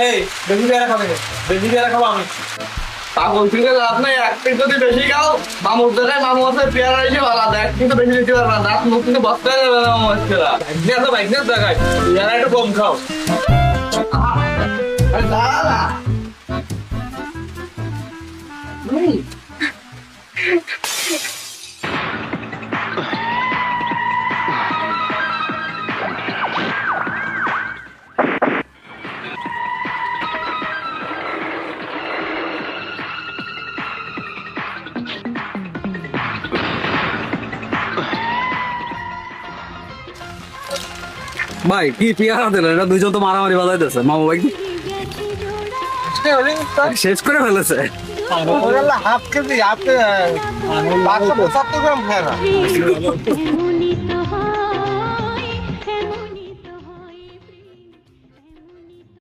এই বেশি পেয়ারা খাবে বেশি পেয়ারা খাবো আমি পাগল থেকে লাভ নাই, এক পিস যদি বেশি খাও মামুর জায়গায় মামু আছে পেয়ারা হিসেবে আলাদা, এক পিস বেশি দিতে পারবে না, দাঁত মুখ কিন্তু বসতে যাবে না মামু আজকে বাইকনের জায়গায় পেয়ারা একটু কম খাও দাঁড়া ভাই কি পেয়ারা দিল, এটা দুইজন তো মারামারি বাজাইতেছে। মামু ভাই শেষ করে ফেলেছে। হাফ কেজি হাফ 575 গ্রাম পেয়ারা